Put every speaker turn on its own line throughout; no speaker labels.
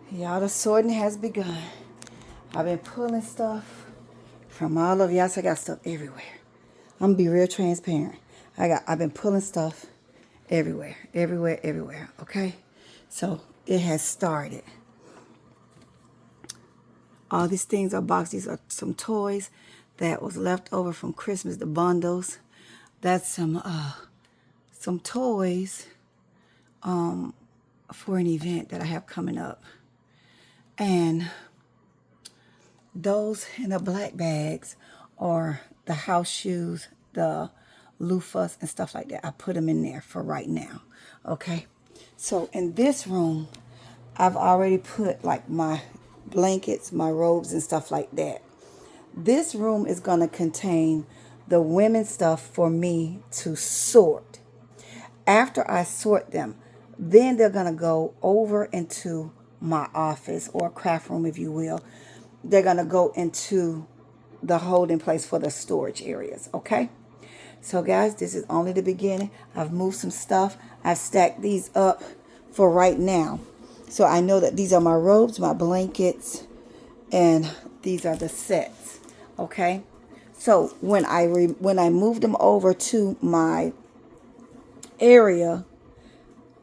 Y'all, the sorting has begun. I've been pulling stuff from all of y'all. So I got stuff everywhere. I'm gonna be real transparent. I've been pulling stuff everywhere. Okay, so it has started. All these things are boxed. These are some toys that was left over from Christmas. The bundles. That's some toys for an event that I have coming up, and those in the black bags are the house shoes, the loofahs and stuff like that. I put them in there for right now. Okay. So in this room, I've already put like my blankets, my robes and stuff like that. This room is going to contain the women's stuff for me to sort. After I sort them, then they're going to go over into my office or craft room, if you will. They're going to go into the holding place for the storage areas, okay? So, guys, this is only the beginning. I've moved some stuff. I've stacked these up for right now. So I know that these are my robes, my blankets, and these are the sets, okay? So when I move them over to my area,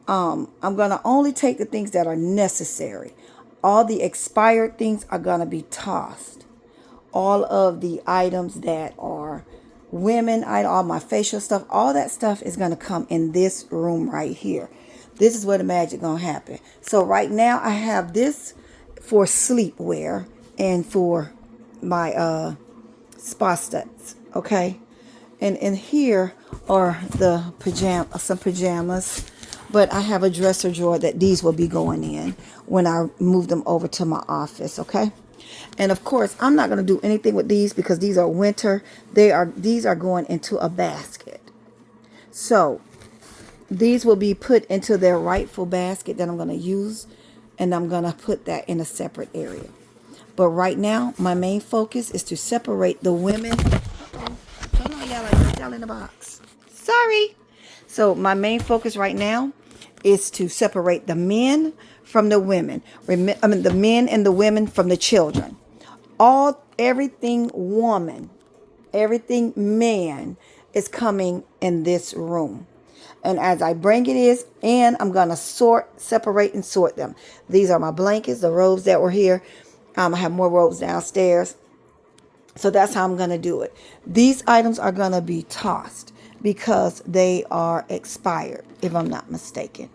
I'm going to only take the things that are necessary. All the expired things are going to be tossed. All of the items that are all my facial stuff, all that stuff is going to come in this room right here. This is where the magic going to happen. So right now I have this for sleepwear and for my spa studs, okay? And in here are some pajamas. But I have a dresser drawer that these will be going in when I move them over to my office, okay? And of course, I'm not going to do anything with these because these are winter. These are going into a basket. So these will be put into their rightful basket that I'm going to use, and I'm going to put that in a separate area. But right now, my main focus is to separate the women. Hold on, y'all in the box. Sorry. So my main focus right now is to separate the men from the women. The men and the women from the children. Everything woman, everything man is coming in this room. And as I bring it I'm going to separate and sort them. These are my blankets, the robes that were here. I have more robes downstairs. So that's how I'm going to do it. These items are going to be tossed because they are expired, if I'm not mistaken.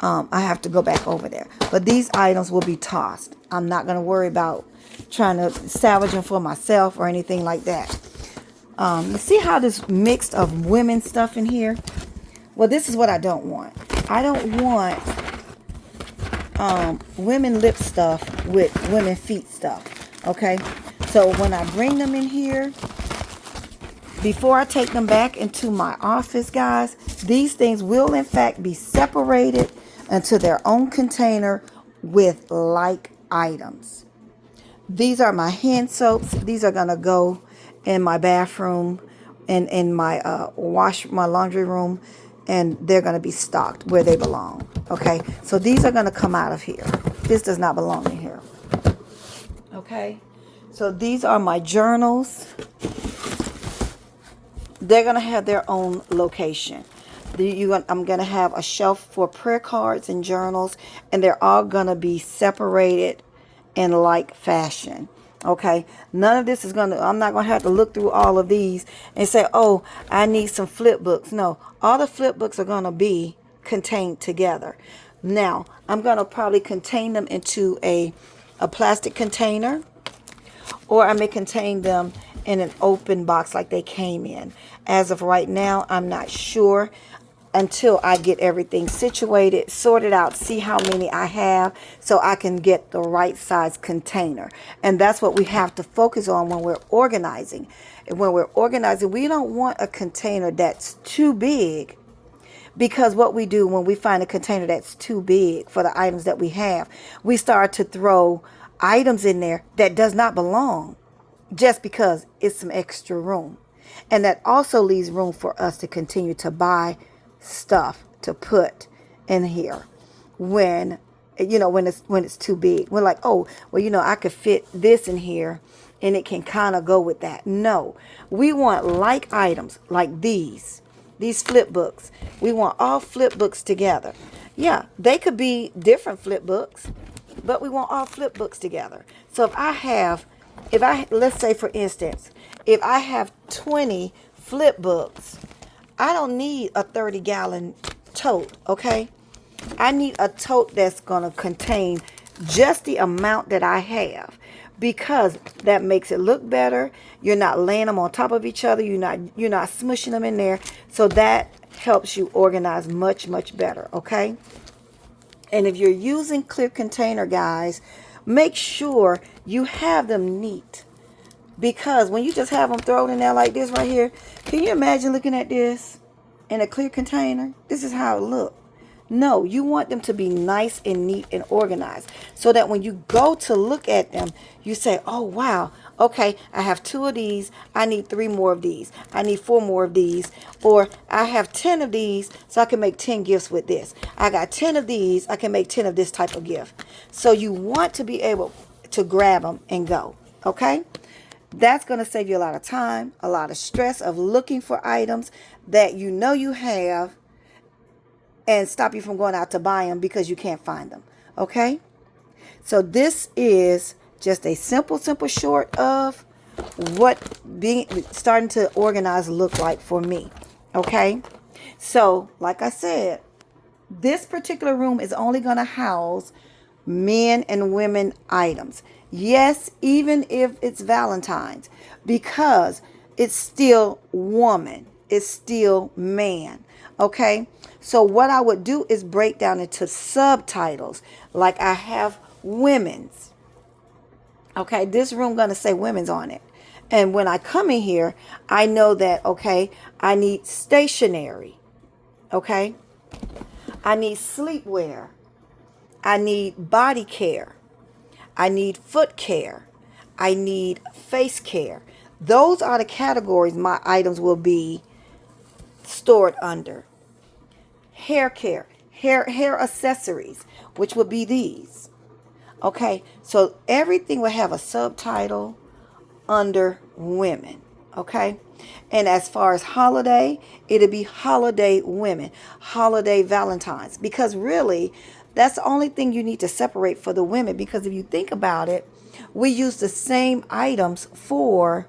I have to go back over there. But these items will be tossed. I'm not going to worry about trying to salvage them for myself or anything like that. You see how this mixed of women's stuff in here? Well, this is what I don't want. I don't want women lip stuff with women feet stuff. Okay? So when I bring them in here, before I take them back into my office, guys, these things will in fact be separated into their own container with like items. These are my hand soaps. These are going to go in my bathroom and in my my laundry room, and they're going to be stocked where they belong. Okay, so these are going to come out of here. This does not belong in here. Okay, so these are my journals. They're going to have their own location. I'm going to have a shelf for prayer cards and journals, and they're all going to be separated in like fashion. Okay, none of this I'm not going to have to look through all of these and say, oh, I need some flip books. No, all the flip books are going to be contained together. Now, I'm going to probably contain them into a plastic container, or I may contain them in an open box like they came in. As of right now, I'm not sure until I get everything situated, sorted out, see how many I have so I can get the right size container. And that's what we have to focus on when we're organizing. And when we're organizing, we don't want a container that's too big, because what we do when we find a container that's too big for the items that we have, we start to throw items in there that does not belong just because it's some extra room. And that also leaves room for us to continue to buy stuff to put in here when when it's too big. We're like, oh, well, I could fit this in here and it can kind of go with that. No, we want like items like these flip books. We want all flip books together. Yeah, they could be different flip books, but we want all flip books together. So let's say for instance, if I have 20 flip books, I don't need a 30-gallon tote, okay? I need a tote that's going to contain just the amount that I have, because that makes it look better. You're not laying them on top of each other. You're not smushing them in there. So that helps you organize much, much better, okay? And if you're using clear container, guys, make sure you have them neat. Because when you just have them thrown in there like this right here, can you imagine looking at this in a clear container? This is how it looks. No, you want them to be nice and neat and organized, so that when you go to look at them, you say, oh, wow, okay, I have 2 of these. I need 3 more of these. I need 4 more of these. Or I have 10 of these, so I can make 10 gifts with this. I got 10 of these. I can make 10 of this type of gift. So you want to be able to grab them and go, okay? That's going to save you a lot of time, a lot of stress of looking for items that you have, and stop you from going out to buy them because you can't find them. Okay? So this is just a simple short of what starting to organize look like for me. Okay? So, like I said, this particular room is only going to house men and women items. Yes, even if it's Valentine's, because it's still woman. It's still man. Okay? So what I would do is break down into subtitles. Like I have women's. Okay, this room going to say women's on it. And when I come in here, I know that, okay, I need stationery. Okay? I need sleepwear. I need body care. I need foot care. I need face care. Those are the categories my items will be stored under. Hair care, hair accessories, which would be these. Okay, so everything will have a subtitle under women. Okay, and as far as holiday, it'll be holiday women, holiday Valentine's, because really that's the only thing you need to separate for the women. Because if you think about it, we use the same items for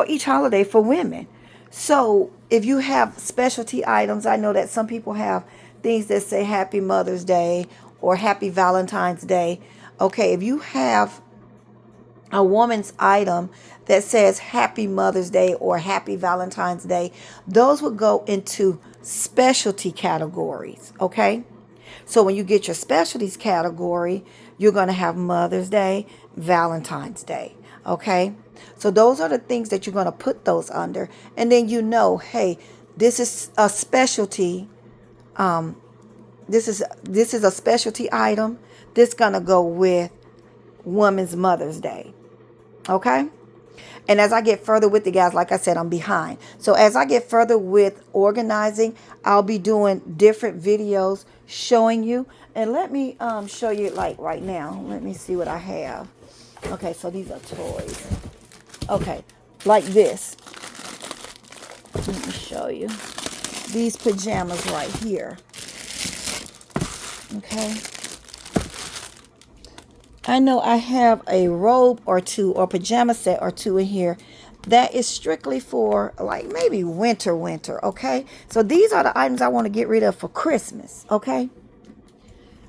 each holiday for women. So if you have specialty items, I know that some people have things that say Happy Mother's Day or Happy Valentine's Day. Okay, if you have a woman's item that says Happy Mother's Day or Happy Valentine's Day, those would go into specialty categories. Okay, so when you get your specialties category, you're going to have Mother's Day, Valentine's Day. Okay, so those are the things that you're going to put those under. And then hey, this is a specialty. This is a specialty item. This is going to go with Women's Mother's Day. Okay? And as I get further with the guys, like I said, I'm behind. So as I get further with organizing, I'll be doing different videos showing you. And let me show you like right now. Let me see what I have. Okay, so these are toys. Okay, like this. Let me show you. These pajamas right here. Okay. I know I have a robe or two or pajama set or two in here that is strictly for like maybe winter, okay? So these are the items I want to get rid of for Christmas, okay?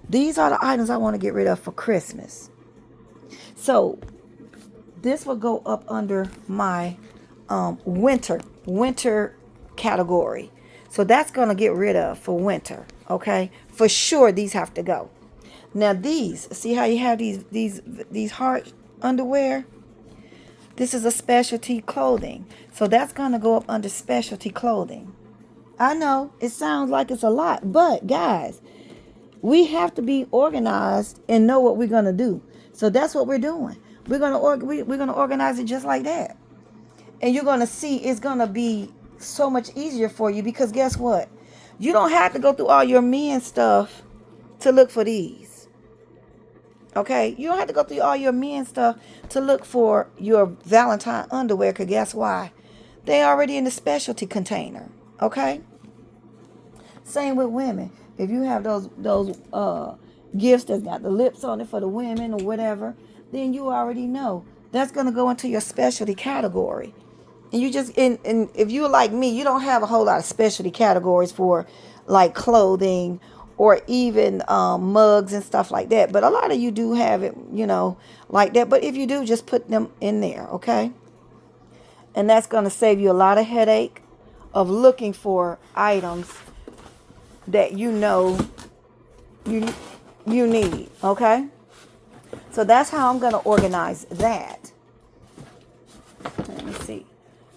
These are the items I want to get rid of for Christmas. So this will go up under my winter category. So that's going to get rid of for winter, okay? For sure these have to go. Now these, see how you have these heart underwear? This is a specialty clothing. So that's going to go up under specialty clothing. I know it sounds like it's a lot, but guys, we have to be organized and know what we're going to do. So that's what we're doing. We're going to organize it just like that. And you're going to see it's going to be so much easier for you, because guess what? You don't have to go through all your men stuff to look for these. Okay? You don't have to go through all your men stuff to look for your Valentine underwear, because guess why? They already in the specialty container. Okay? Same with women. If you have those gifts that's got the lips on it for the women or whatever, then you already know that's going to go into your specialty category. And you just, and if you're like me, you don't have a whole lot of specialty categories for like clothing or even mugs and stuff like that. But a lot of you do have it, like that. But if you do, just put them in there, okay? And that's going to save you a lot of headache of looking for items that you need, okay? So that's how I'm going to organize that. Let me see.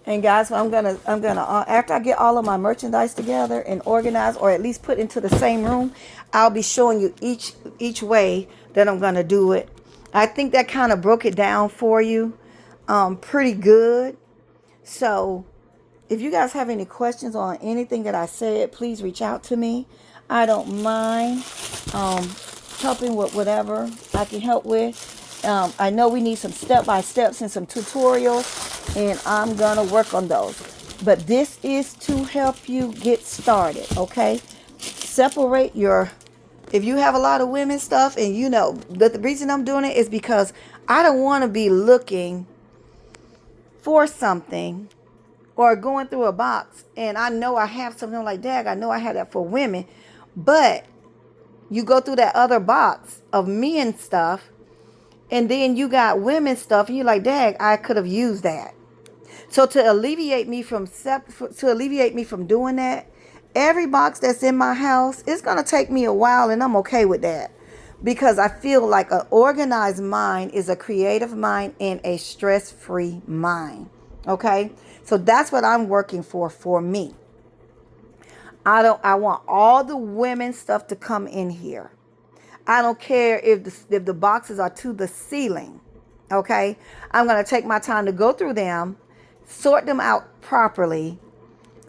And guys, I'm gonna after I get all of my merchandise together and organized, or at least put into the same room, I'll be showing you each way that I'm gonna do it. I think that kind of broke it down for you pretty good. So if you guys have any questions on anything that I said, please reach out to me. I don't mind helping with whatever I can help with. I know we need some step-by-steps and some tutorials, and I'm going to work on those. But this is to help you get started, okay? Separate if you have a lot of women's stuff, and the reason I'm doing it is because I don't want to be looking for something or going through a box, and I know I have something like that. I know I have that for women, but you go through that other box of men stuff, and then you got women's stuff, and you're like, dang, I could have used that. So to alleviate me from doing that, every box that's in my house, it's going to take me a while, and I'm okay with that. Because I feel like an organized mind is a creative mind and a stress-free mind. Okay? So that's what I'm working for me. I want all the women's stuff to come in here. I don't care if the boxes are to the ceiling, okay? I'm going to take my time to go through them, sort them out properly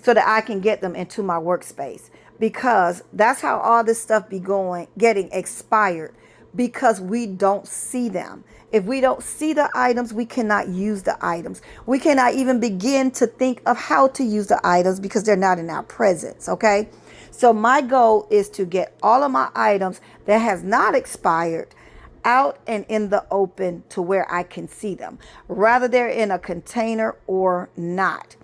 so that I can get them into my workspace, because that's how all this stuff getting expired, because we don't see them. If we don't see the items, we cannot use the items. We cannot even begin to think of how to use the items because they're not in our presence, okay? So my goal is to get all of my items that has not expired out and in the open to where I can see them, rather they're in a container or not.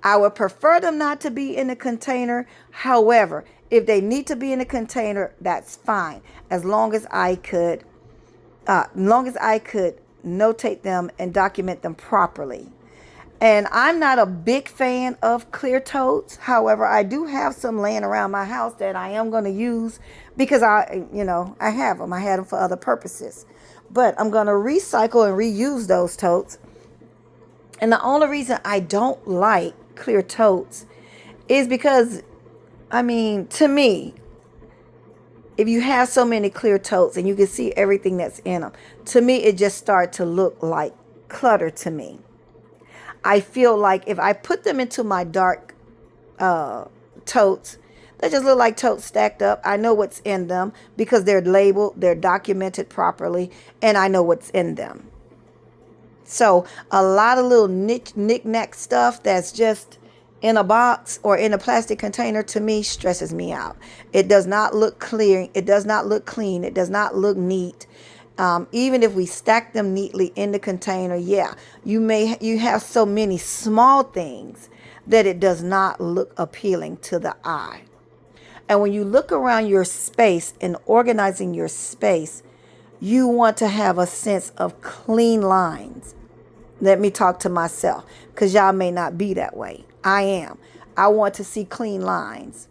I would prefer them not to be in a container. However, if they need to be in a container, that's fine, as long as I could notate them and document them properly. And I'm not a big fan of clear totes. However, I do have some laying around my house that I am going to use because I have them. I had them for other purposes. But I'm going to recycle and reuse those totes. And the only reason I don't like clear totes is because, to me, if you have so many clear totes and you can see everything that's in them, to me, it just starts to look like clutter to me. I feel like if I put them into my dark totes, they just look like totes stacked up. I know what's in them because they're labeled, they're documented properly, and I know what's in them. So a lot of little knick-knack stuff that's just in a box or in a plastic container, to me, stresses me out. It does not look clear. It does not look clean. It does not look neat. Even if we stack them neatly in the container, you have so many small things that it does not look appealing to the eye. And when you look around your space and organizing your space, you want to have a sense of clean lines. Let me talk to myself, because y'all may not be that way. I am. I want to see clean lines.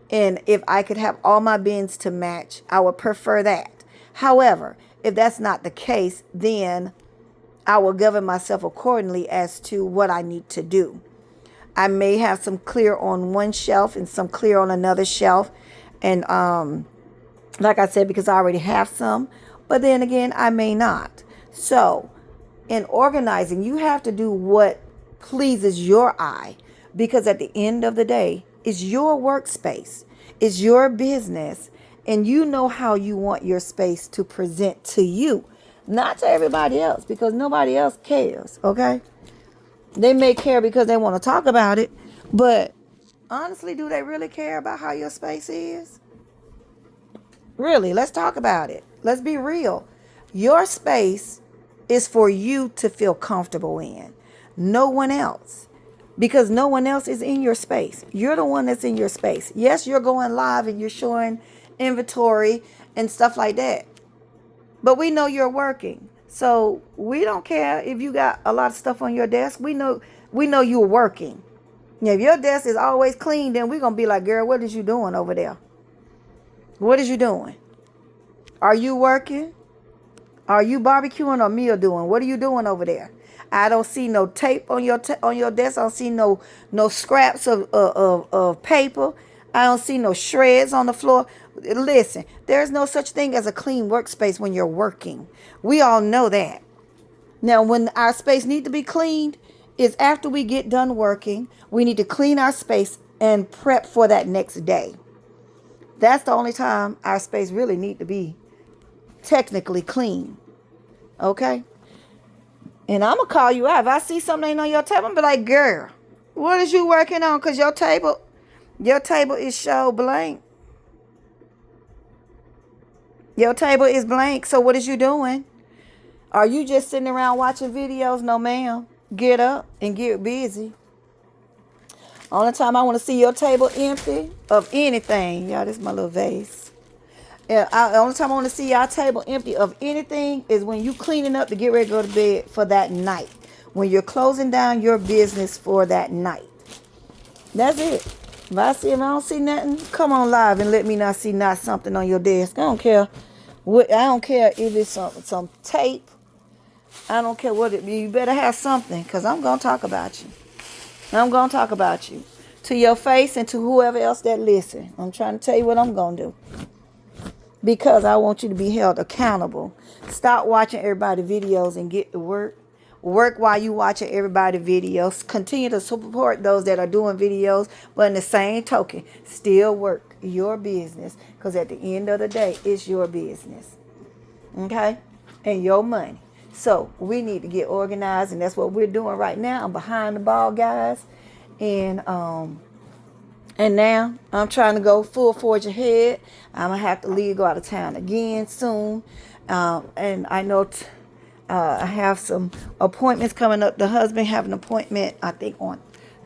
And if I could have all my bins to match, I would prefer that. However, if that's not the case, then I will govern myself accordingly as to what I need to do. I may have some clear on one shelf and some clear on another shelf. And like I said, because I already have some. But then again, I may not. So in organizing, you have to do what pleases your eye. Because at the end of the day, it's your workspace. It's your business. And you know how you want your space to present to you, not to everybody else, because nobody else cares, okay? They may care because they want to talk about it, but honestly, do they really care about how your space is? Really, let's talk about it. Let's be real. Your space is for you to feel comfortable in, no one else. Because no one else is in your space. You're the one that's in your space. Yes, you're going live and you're showing inventory and stuff like that. But we know you're working. So we don't care if you got a lot of stuff on your desk. We know you're working. Now, if your desk is always clean, then we're going to be like, girl, what is you doing over there? What is you doing? Are you working? Are you barbecuing or meal doing? What are you doing over there? I don't see no tape on your desk. I don't see no scraps of paper. I don't see no shreds on the floor. Listen, there's no such thing as a clean workspace when you're working. We all know that. Now, when our space need to be cleaned is after we get done working. We need to clean our space and prep for that next day. That's the only time our space really need to be technically clean. Okay? And I'm going to call you out. If I see something ain't on your table, I'm be like, girl, what is you working on? Because your table is show blank. Your table is blank. So what is you doing? Are you just sitting around watching videos? No, ma'am. Get up and get busy. Only time I want to see your table empty of anything. Y'all, this is my little vase. The only time I want to see your table empty of anything is when you cleaning up to get ready to go to bed for that night. When you're closing down your business for that night. That's it. If I don't see nothing, come on live and let me not see something on your desk. I don't care. I don't care if it's some tape. I don't care what it be. You better have something, because I'm going to talk about you. I'm going to talk about you to your face and to whoever else that listen. I'm trying to tell you what I'm going to do, because I want you to be held accountable. Stop watching everybody's videos and get to work. Work while you watching everybody's videos. Continue to support those that are doing videos, but in the same token, still work your business, because at the end of the day, it's your business. Okay? And your money. So we need to get organized, and that's what we're doing right now. I'm behind the ball, guys. And now I'm trying to go full forge ahead. I'm going to have to leave, go out of town again soon. And I know I have some appointments coming up. The husband have an appointment, I think, on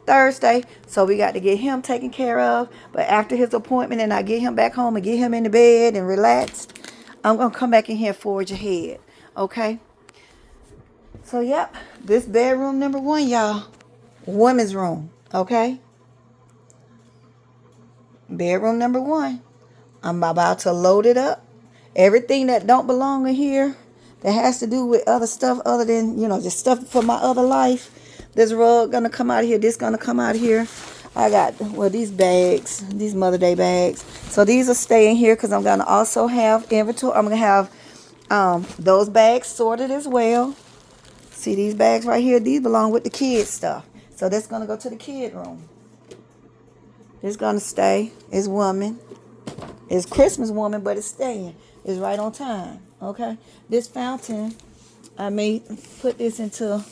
Thursday. So we got to get him taken care of. But after his appointment and I get him back home and get him in the bed and relaxed, I'm going to come back in here and forge ahead. Okay? So, yep. This bedroom number 1, y'all. Women's room. Okay? Bedroom number 1. I'm about to load it up. Everything that don't belong in here that has to do with other stuff other than, just stuff for my other life. This rug gonna come out of here. This gonna come out of here. I got, these bags, these Mother Day bags. So these are staying here because I'm gonna also have inventory. I'm gonna have those bags sorted as well. See these bags right here? These belong with the kids stuff. So that's gonna go to the kid room. It's gonna stay. It's woman. It's Christmas woman, but it's staying. It's right on time. Okay. This fountain, I may put this into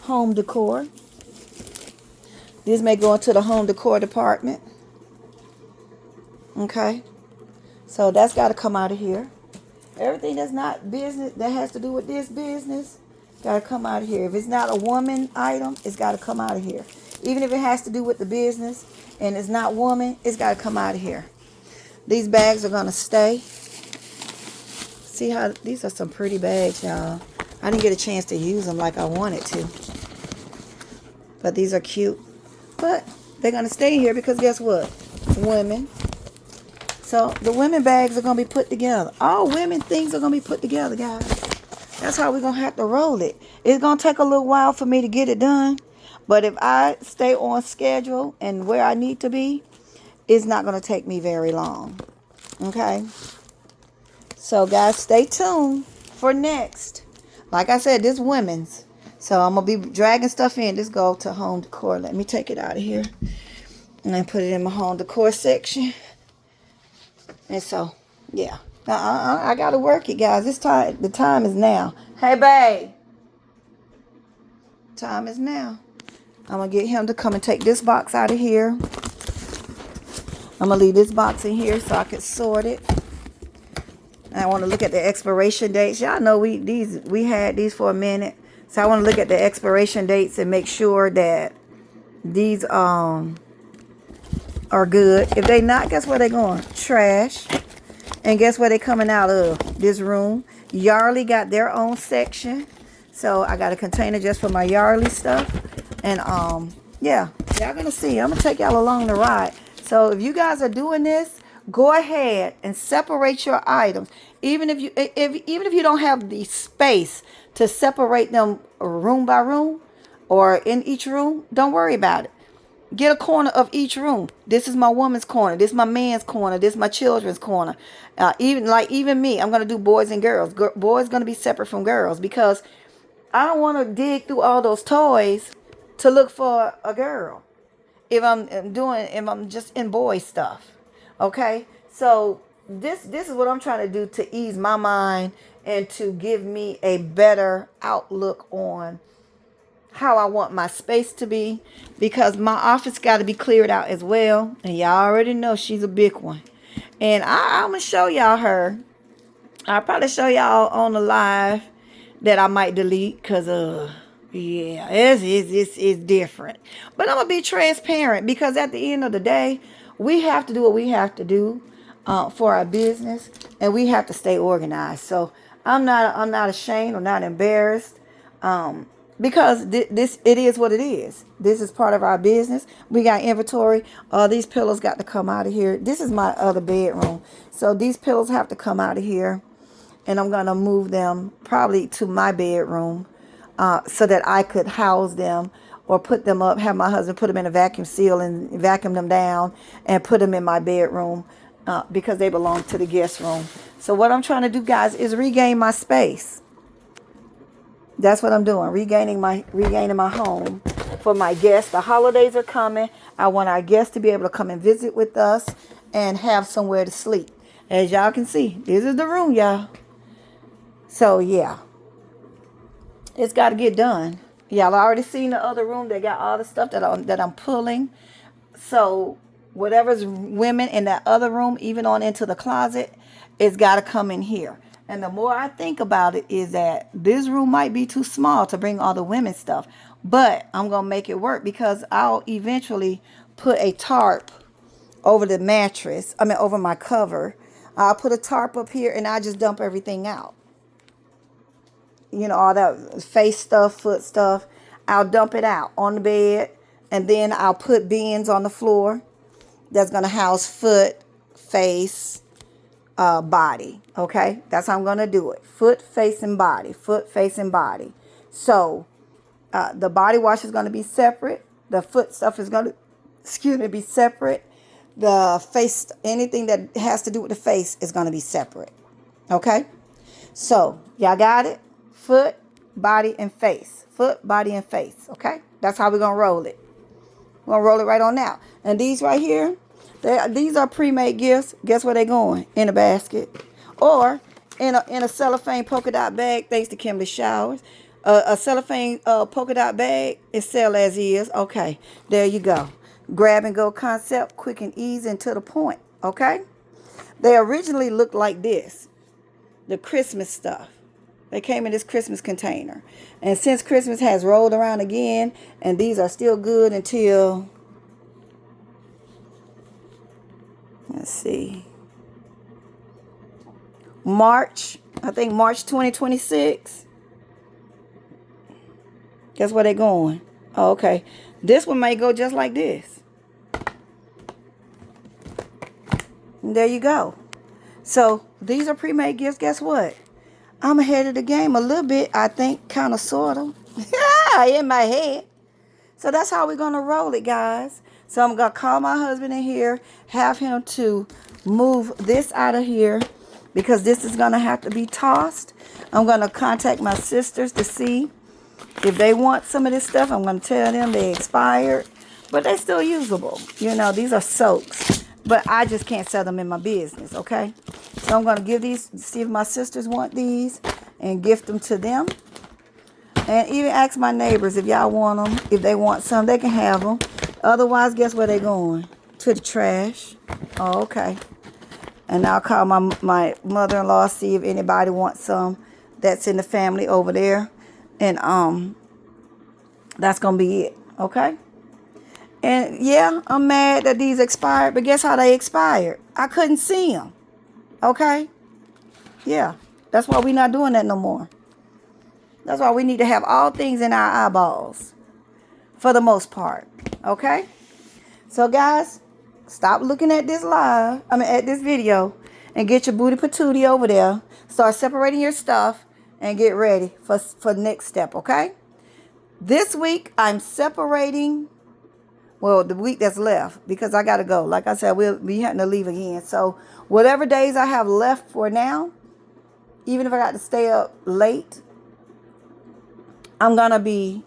home decor. This may go into the home decor department. Okay. So that's got to come out of here. Everything that's not business, that has to do with this business, got to come out of here. If it's not a woman item, it's got to come out of here. Even if it has to do with the business and it's not woman, it's got to come out of here. These bags are going to stay. See how these are some pretty bags, y'all. I didn't get a chance to use them like I wanted to. But these are cute. But they're going to stay here because guess what? Women. So the women bags are going to be put together. All women things are going to be put together, guys. That's how we're going to have to roll it. It's going to take a little while for me to get it done. But if I stay on schedule and where I need to be, it's not going to take me very long. Okay? So, guys, stay tuned for next. Like I said, this women's. So, I'm going to be dragging stuff in. This go to home decor. Let me take it out of here. And then put it in my home decor section. And so, Yeah. I got to work it, guys. It's time. The time is now. Hey, babe. Time is now. I'm going to get him to come and take this box out of here. I'm going to leave this box in here so I can sort it. And I want to look at the expiration dates. Y'all know we had these for a minute. So I want to look at the expiration dates and make sure that these are good. If they not, guess where they going? Trash. And guess where they coming out of? This room. Yardley got their own section. So I got a container just for my Yardley stuff. And yeah, y'all gonna see. I'm gonna take y'all along the ride. So if you guys are doing this, go ahead and separate your items. Even if you don't have the space to separate them room by room or in each room, don't worry about it. Get a corner of each room. This is my woman's corner. This is my man's corner. This is my children's corner. Even me, I'm gonna do boys and girls. Boys gonna be separate from girls because I don't want to dig through all those toys to look for a girl. If I'm just in boy stuff, okay. So this is what I'm trying to do to ease my mind and to give me a better outlook on how I want my space to be, because my office got to be cleared out as well. And y'all already know she's a big one. And I'm going to show y'all her. I'll probably show y'all on the live that I might delete because, yeah, it's different. But I'm going to be transparent because at the end of the day, we have to do what we have to do for our business. And we have to stay organized. So I'm not ashamed or not embarrassed. Because it is what it is. This is part of our business. We got inventory. These pillows got to come out of here. This is my other bedroom. So these pillows have to come out of here. And I'm going to move them probably to my bedroom so that I could house them or put them up, have my husband put them in a vacuum seal and vacuum them down and put them in my bedroom because they belong to the guest room. So what I'm trying to do, guys, is regain my space. That's what I'm doing, regaining my home for my guests. The holidays are coming. I want our guests to be able to come and visit with us and have somewhere to sleep. As y'all can see, this is the room, y'all. So, yeah, it's got to get done. Y'all already seen the other room. They got all the stuff that I'm pulling. So, whatever's women in that other room, even on into the closet, it's got to come in here. And the more I think about it is that this room might be too small to bring all the women's stuff. But I'm going to make it work because I'll eventually put a tarp over the mattress. Over my cover. I'll put a tarp up here and I'll just dump everything out. You know, all that face stuff, foot stuff. I'll dump it out on the bed. And then I'll put bins on the floor that's going to house foot, face, body. Okay, that's how I'm going to do it. Foot, face, and body. Foot, face, and body. So the body wash is going to be separate. The foot stuff is going to be separate. The face, anything that has to do with the face is going to be separate. Okay, so y'all got it. Foot, body, and face. Foot, body, and face. Okay, that's how we're going to roll it. We're going to roll it right on out. And these right here, these are pre-made gifts. Guess where they're going? In a basket. Or in a cellophane polka dot bag, thanks to Kimberly Showers. A cellophane polka dot bag is sell as is. Okay, there you go. Grab and go concept, quick and easy and to the point. Okay? They originally looked like this. The Christmas stuff. They came in this Christmas container. And since Christmas has rolled around again, and these are still good until... Let's see. March 2026. Guess where they going? Oh, okay. This one may go just like this. And there you go. So these are pre-made gifts. Guess what? I'm ahead of the game a little bit, I think, kind of, sort of. In my head. So that's how we're going to roll it, guys. So I'm going to call my husband in here, have him to move this out of here because this is going to have to be tossed. I'm going to contact my sisters to see if they want some of this stuff. I'm going to tell them they expired, but they're still usable. You know, these are soaks, but I just can't sell them in my business, okay? So I'm going to give these, see if my sisters want these, and gift them to them. And even ask my neighbors if y'all want them. If they want some, they can have them. Otherwise, guess where they going? To the trash. Oh, okay. And I'll call my mother-in-law, see if anybody wants some that's in the family over there. And that's going to be it. Okay? And yeah, I'm mad that these expired, but guess how they expired? I couldn't see them. Okay? Yeah. That's why we're not doing that no more. That's why we need to have all things in our eyeballs. For the most part. Okay? So guys, stop looking at this at this video, and get your booty patootie over there. Start separating your stuff and get ready for next step, okay? This week, I'm separating, well, the week that's left, because I got to go. Like I said, we'll be having to leave again. So whatever days I have left for now, even if I got to stay up late, I'm going to be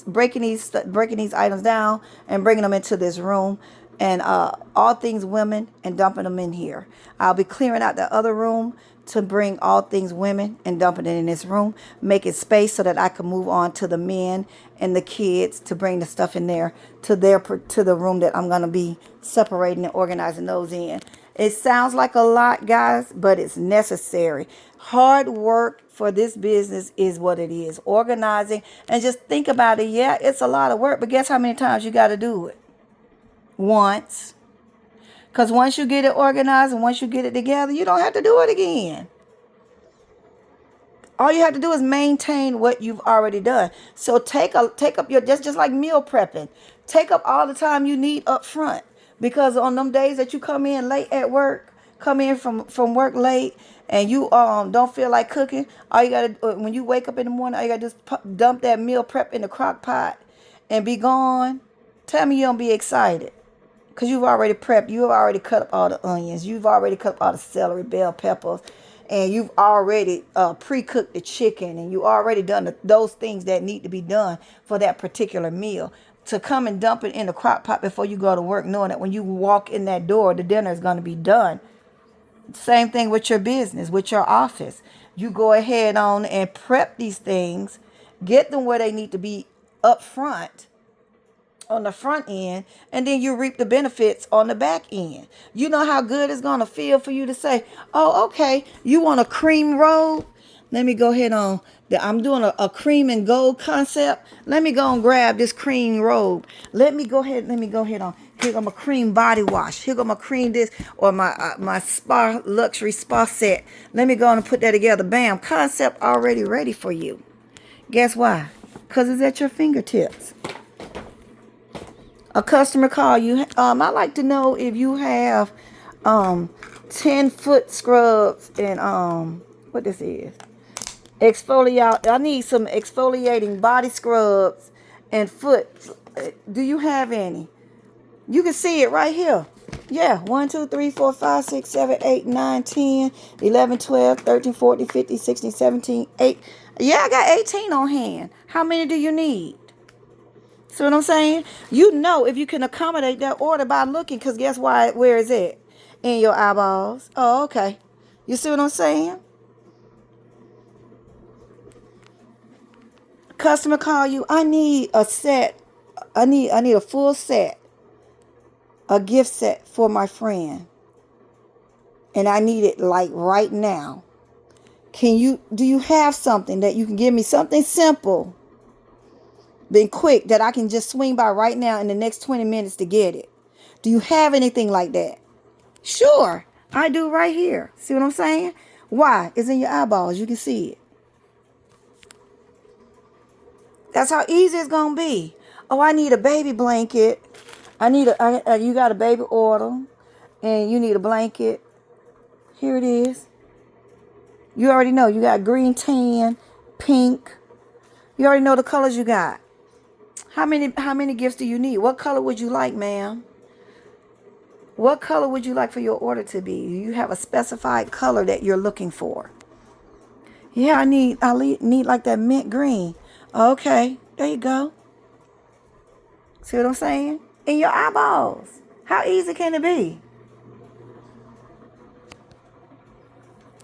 breaking these items down and bringing them into this room, and all things women, and dumping them in here. I'll be clearing out the other room to bring all things women and dumping it in this room, making space so that I can move on to the men and the kids, to bring the stuff in there to the room that I'm going to be separating and organizing those in. It sounds like a lot, guys, but it's necessary. Hard work for this business is what it is. Organizing, and just think about it. Yeah, it's a lot of work, but guess how many times you got to do it? Once. Because once you get it organized and once you get it together, you don't have to do it again. All you have to do is maintain what you've already done. So take up your, just like meal prepping. Take up all the time you need up front. Because on them days that you come in late at work, come in from work late, and you don't feel like cooking, all you gotta, when you wake up in the morning, all you gotta just dump that meal prep in the crock pot and be gone. Tell me you don't be excited. Because you've already prepped. You have already cut up all the onions. You've already cut up all the celery, bell peppers. And you've already pre-cooked the chicken. And you already done those things that need to be done for that particular meal. To come and dump it in the crock pot before you go to work, knowing that when you walk in that door, the dinner is going to be done. Same thing with your business, with your office. You go ahead on and prep these things. Get them where they need to be up front, on the front end, and then you reap the benefits on the back end. You know how good it's going to feel for you to say, oh, okay, you want a cream robe? Let me go ahead on. I'm doing a cream and gold concept. Let me go and grab this cream robe. Let me go ahead on. Here go my cream body wash. Here go my cream this, or my spa, luxury spa set. Let me go on and put that together. Bam, concept already ready for you. Guess why? Because it's at your fingertips. A customer call you. I like to know if you have 10-foot scrubs and what this is. Exfoliate. I need some exfoliating body scrubs and foot. Do you have any? You can see it right here. Yeah, 1, 2, 3, 4, 5, 6, 7, 8, 9, 10, 11, 12, 13, 14, 15, 16, 17, 8. Yeah, I got 18 on hand. How many do you need? See what I'm saying? You know if you can accommodate that order by looking, because guess why? Where is it? In your eyeballs. Oh, okay. You see what I'm saying? Customer call you. I need a set. I need a full set. A gift set for my friend. And I need it like right now. Do you have something that you can give me? Something simple. Been quick that I can just swing by right now in the next 20 minutes to get it. Do you have anything like that? Sure, I do right here. See what I'm saying? Why? It's in your eyeballs. You can see it. That's how easy it's going to be. Oh, I need a baby blanket. You got a baby order and you need a blanket. Here it is. You already know. You got green, tan, pink. You already know the colors you got. How many gifts do you need? What color would you like, ma'am? What color would you like for your order to be? Do you have a specified color that you're looking for? Yeah, I need like that mint green. Okay, there you go. See what I'm saying? In your eyeballs. How easy can it be?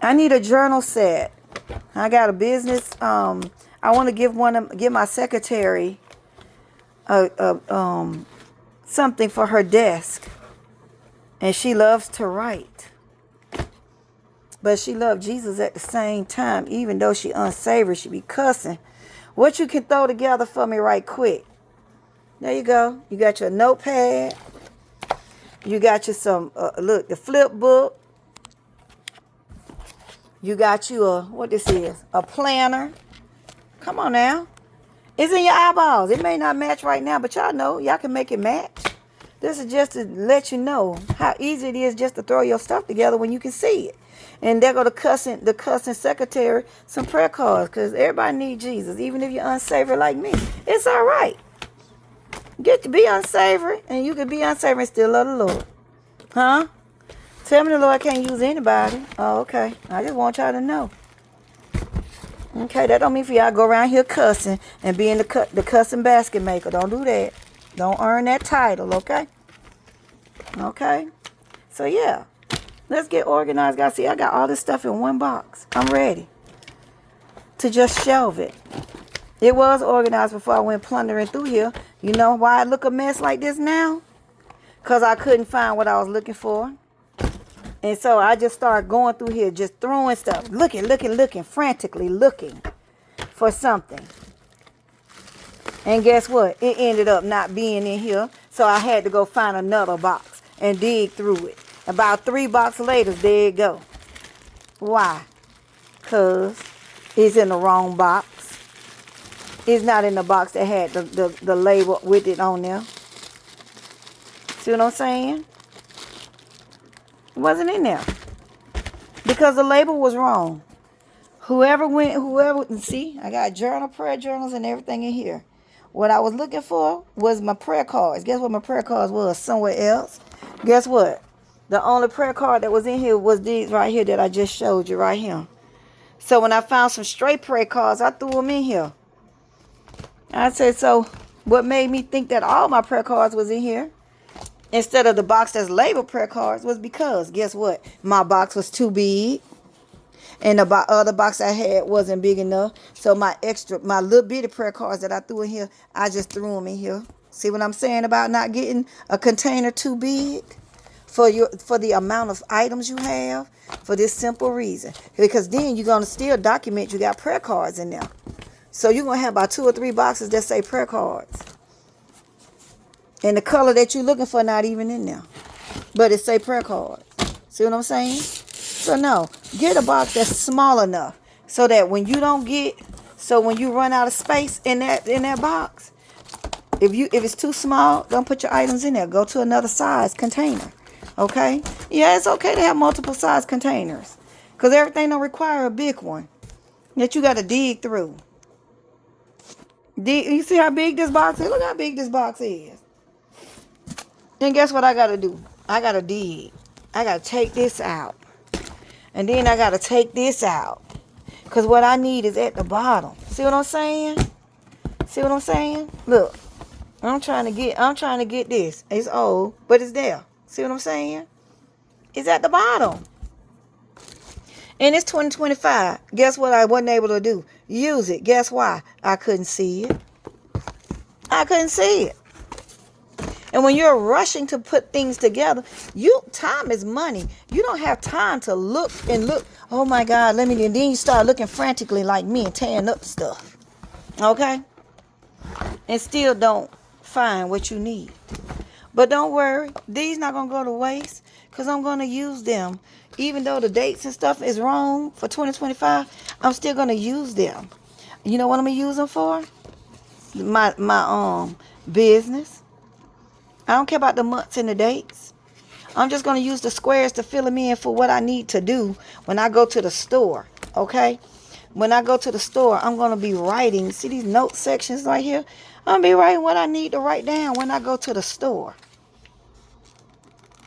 I need a journal set. I got a business. I want to give my secretary something for her desk. And she loves to write. But she loves Jesus at the same time. Even though she unsavory, she be cussing. What you can throw together for me right quick? There you go. You got your notepad. You got you some, look, the flip book. You got you what this is? A planner. Come on now. It's in your eyeballs. It may not match right now, but y'all know. Y'all can make it match. This is just to let you know how easy it is just to throw your stuff together when you can see it. And they're going to the cussing secretary some prayer cards, because everybody needs Jesus, even if you're unsavory like me. It's all right. Get to be unsavory, and you can be unsavory and still love the Lord. Huh? Tell me the Lord can't use anybody. Oh, okay. I just want y'all to know. Okay, that don't mean for y'all to go around here cussing and being the cussing basket maker. Don't do that. Don't earn that title, okay? Okay? So, yeah. Let's get organized, guys. See, I got all this stuff in one box. I'm ready to just shelve it. It was organized before I went plundering through here. You know why I look a mess like this now? Because I couldn't find what I was looking for. And so I just started going through here, just throwing stuff. Looking, frantically looking for something. And guess what? It ended up not being in here. So I had to go find another box and dig through it. About 3 boxes later, there you go. Why? Because it's in the wrong box. It's not in the box that had the label with it on there. See what I'm saying? It wasn't in there. Because the label was wrong. See, I got prayer journals and everything in here. What I was looking for was my prayer cards. Guess what my prayer cards was? Somewhere else. Guess what? The only prayer card that was in here was these right here that I just showed you right here. So when I found some straight prayer cards, I threw them in here. I said, so what made me think that all my prayer cards was in here instead of the box that's labeled prayer cards was because, guess what? My box was too big. And the other box I had wasn't big enough. So my little bitty prayer cards that I threw in here, I just threw them in here. See what I'm saying about not getting a container too big for the amount of items you have? For this simple reason. Because then you're going to still document you got prayer cards in there. So you're going to have about 2 or 3 boxes that say prayer cards. And the color that you're looking for not even in there. But it say prayer cards. See what I'm saying? So no, get a box that's small enough so that when you run out of space in that box, if it's too small, don't put your items in there. Go to another size container. Okay? Yeah, it's okay to have multiple size containers because everything don't require a big one that you got to dig through. You see how big this box is? Look how big this box is. Then guess what I got to do? I got to dig. I got to take this out. And then I got to take this out. Because what I need is at the bottom. See what I'm saying? See what I'm saying? Look. I'm trying to get this. It's old, but it's there. See what I'm saying? It's at the bottom. And it's 2025. Guess what I wasn't able to do? Use it. Guess why? I couldn't see it. I couldn't see it. And when you're rushing to put things together, time is money. You don't have time to look. Oh my God, and then you start looking frantically like me and tearing up stuff. Okay? And still don't find what you need. But don't worry, these not going to go to waste because I'm going to use them. Even though the dates and stuff is wrong for 2025, I'm still going to use them. You know what I'm going to use them for? My business. I don't care about the months and the dates. I'm just going to use the squares to fill them in for what I need to do when I go to the store. Okay? When I go to the store, I'm going to be writing. See these note sections right here? I'm going to be writing what I need to write down when I go to the store.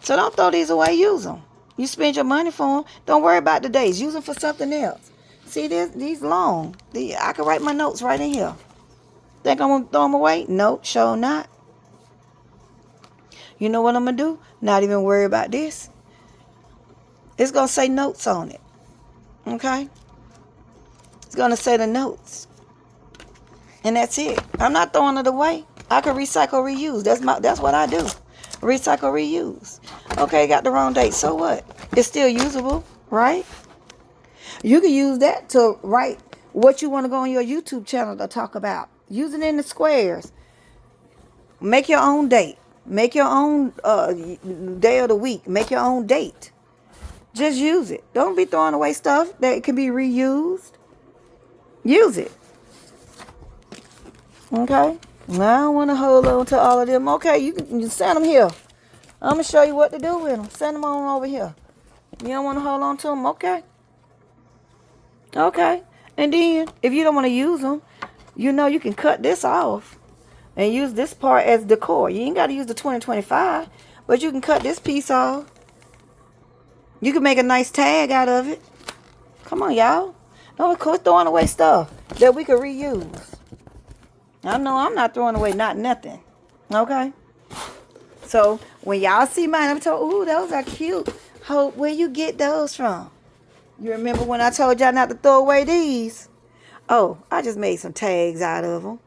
So don't throw these away. Use them. You spend your money for them. Don't worry about the days. Use them for something else. See these long. I can write my notes right in here. Think I'm going to throw them away? Nope, sure not. You know what I'm going to do? Not even worry about this. It's going to say notes on it. Okay? It's going to say the notes. And that's it. I'm not throwing it away. I can recycle, reuse. That's what I do. Recycle, reuse. Okay, got the wrong date. So what? It's still usable, right? You can use that to write what you want to go on your YouTube channel to talk about. Use it in the squares. Make your own date. Make your own day of the week. Make your own date. Just use it. Don't be throwing away stuff that can be reused. Use it. Okay? Now I don't want to hold on to all of them. Okay, you can send them here. I'm going to show you what to do with them. Send them on over here. You don't want to hold on to them? Okay. Okay. And then, if you don't want to use them, you know you can cut this off and use this part as decor. You ain't got to use the 2025, but you can cut this piece off. You can make a nice tag out of it. Come on, y'all. Don't quit throwing away stuff that we can reuse. I know I'm not throwing away nothing. Okay? So, when y'all see mine, I'm told, ooh, those are cute. Hope, where you get those from? You remember when I told y'all not to throw away these? Oh, I just made some tags out of them.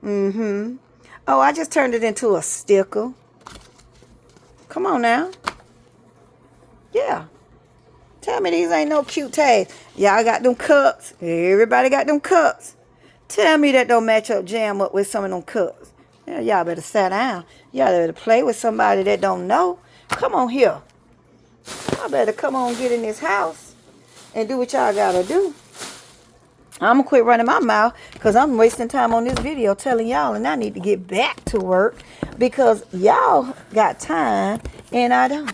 Mm-hmm. Oh, I just turned it into a sticker. Come on now. Yeah. Tell me these ain't no cute tags. Y'all got them cups. Everybody got them cups. Tell me that don't match up, jam up with some of them cups. Yeah, y'all better sit down. Y'all better play with somebody that don't know. Come on here. Y'all better come on get in this house and do what y'all gotta do. I'm gonna quit running my mouth because I'm wasting time on this video telling y'all, and I need to get back to work because y'all got time and I don't.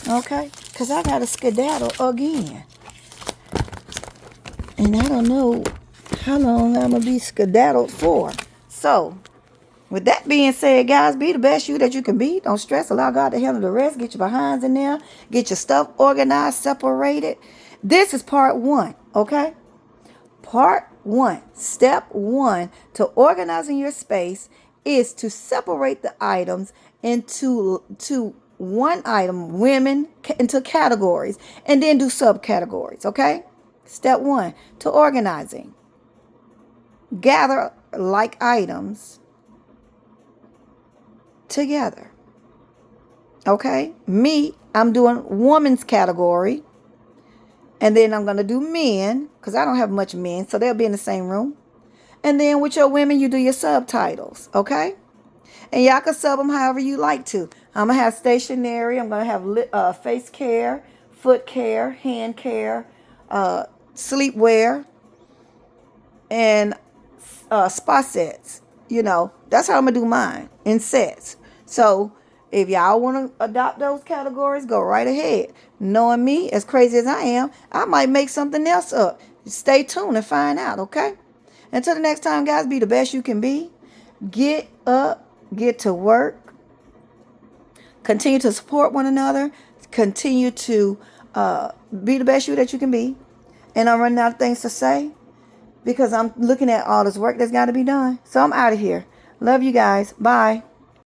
Okay? Because I got to skedaddle again. And I don't know how long I'm going to be skedaddled for. So, with that being said, guys, be the best you that you can be. Don't stress. Allow God to handle the rest. Get your behinds in there. Get your stuff organized, separated. This is part 1, okay? Part 1. Step 1 to organizing your space is to separate the items into one item, women, into categories, and then do subcategories, okay? Step 1 to organizing. Gather like items together. Okay? Me, I'm doing woman's category. And then I'm going to do men, because I don't have much men, so they'll be in the same room. And then with your women, you do your subtitles, okay? And y'all can sub them however you like to. I'm going to have stationery. I'm going to have face care, foot care, hand care, sleepwear, and spa sets. You know, that's how I'm going to do mine, in sets. So if y'all want to adopt those categories, go right ahead. Knowing me, as crazy as I am, I might make something else up. Stay tuned and find out, okay? Until the next time, guys, be the best you can be. Get up. Get to work. Continue to support one another. Continue to be the best you that you can be. And I'm running out of things to say because I'm looking at all this work that's got to be done. So I'm out of here. Love you guys. Bye.